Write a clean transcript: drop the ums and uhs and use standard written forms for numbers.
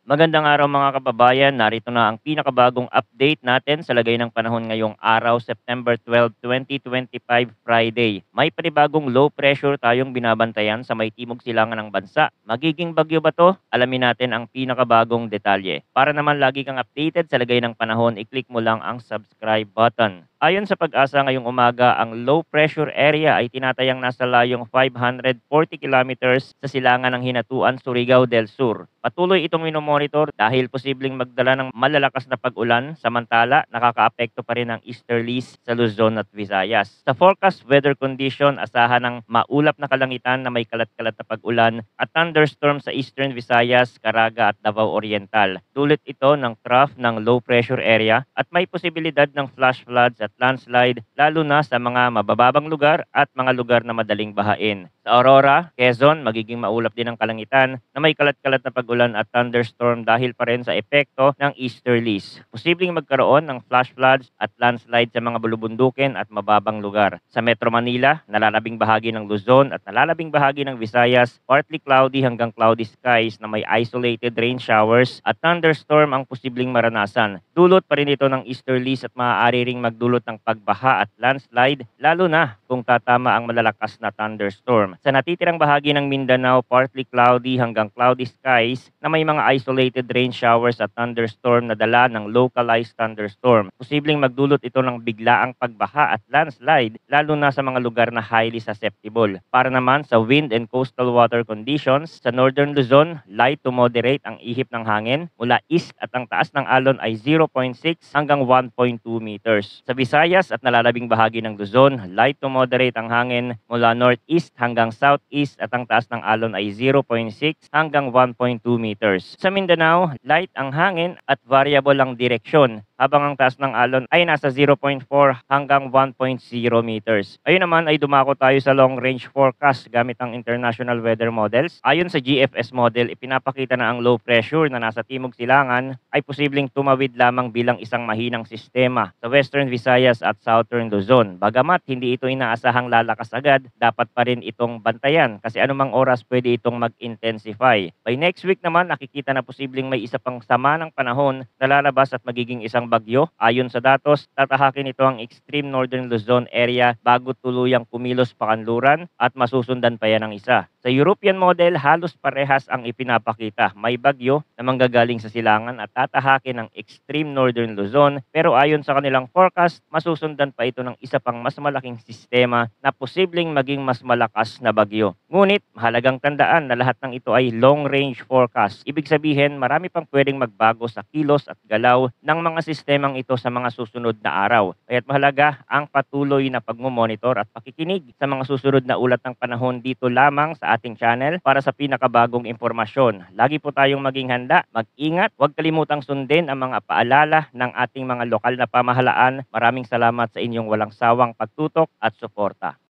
Magandang araw mga kababayan, narito na ang pinakabagong update natin sa lagay ng panahon ngayong araw, September 12, 2025, Friday. May panibagong low pressure tayong binabantayan sa may timog silangan ng bansa. Magiging bagyo ba to? Alamin natin ang pinakabagong detalye. Para naman lagi kang updated sa lagay ng panahon, i-click mo lang ang subscribe button. Ayon sa pag-asa ngayong umaga, ang low pressure area ay tinatayang nasa layong 540 kilometers sa silangan ng Hinatuan, Surigao del Sur. Patuloy itong minomonitor dahil posibleng magdala ng malalakas na pag-ulan, samantala nakakaapekto pa rin ang easterlies sa Luzon at Visayas. Sa forecast weather condition, asahan ng maulap na kalangitan na may kalat-kalat na pag-ulan at thunderstorm sa eastern Visayas, Caraga at Davao Oriental. Dulot ito ng trough ng low pressure area at may posibilidad ng flash floods at landslide lalo na sa mga mabababang lugar at mga lugar na madaling bahain. Sa Aurora, Quezon, magiging maulap din ang kalangitan na may kalat-kalat na pag-ulan at thunderstorm dahil pa rin sa epekto ng easterlies. Posibleng magkaroon ng flash floods at landslide sa mga bulubundukin at mababang lugar. Sa Metro Manila, nalalabing bahagi ng Luzon at nalalabing bahagi ng Visayas, partly cloudy hanggang cloudy skies na may isolated rain showers at thunderstorm ang posibleng maranasan. Dulot pa rin ito ng easterlies at maaari ring magdulot ng pagbaha at landslide lalo na kung tatama ang malalakas na thunderstorm. Sa natitirang bahagi ng Mindanao, partly cloudy hanggang cloudy skies na may mga isolated rain showers at thunderstorm na dala ng localized thunderstorm. Posibleng magdulot ito ng biglaang pagbaha at landslide lalo na sa mga lugar na highly susceptible. Para naman sa wind and coastal water conditions, sa northern Luzon, light to moderate ang ihip ng hangin mula east at ang taas ng alon ay 0.6 hanggang 1.2 meters. Sa Visayas at nalalabing bahagi ng Luzon, light to moderate ang hangin mula northeast hanggang southeast at ang taas ng alon ay 0.6 hanggang 1.2 meters. Sa Mindanao, light ang hangin at variable ang direksyon habang ang taas ng alon ay nasa 0.4 hanggang 1.0 meters. Ayun naman ay dumako tayo sa long range forecast gamit ang International Weather Models. Ayon sa GFS model, ipinapakita na ang low pressure na nasa timog silangan ay posibleng tumawid lamang bilang isang mahinang sistema sa Western Visayas at Southern Luzon. Bagamat hindi ito inaasahang lalakas agad, dapat pa rin itong bantayan kasi anumang oras pwede itong mag-intensify. By next week naman, nakikita na posibleng may isa pang sama ng panahon na lalabas at magiging isang bagyo. Ayon sa datos, tatahakin ito ang extreme northern Luzon area bago tuluyang kumilos pa kanluran at masusundan pa yan ng isa. Sa European model, halos parehas ang ipinapakita. May bagyo na manggagaling sa silangan at tatahakin ang extreme northern Luzon pero ayon sa kanilang forecast, masusundan pa ito ng isa pang mas malaking sistema na posibleng maging mas malakas na bagyo. Ngunit mahalagang tandaan na lahat ng ito ay long range forecast. Ibig sabihin, marami pang pwedeng magbago sa kilos at galaw ng mga sistemang ito sa mga susunod na araw. Kaya't mahalaga ang patuloy na pagmumonitor at pakikinig sa mga susunod na ulat ng panahon dito lamang sa ating channel para sa pinakabagong impormasyon. Lagi po tayong maging handa, mag-ingat, huwag kalimutang sundin ang mga paalala ng ating mga lokal na pamahalaan. Maraming salamat sa inyong walang sawang pagtutok at suporta.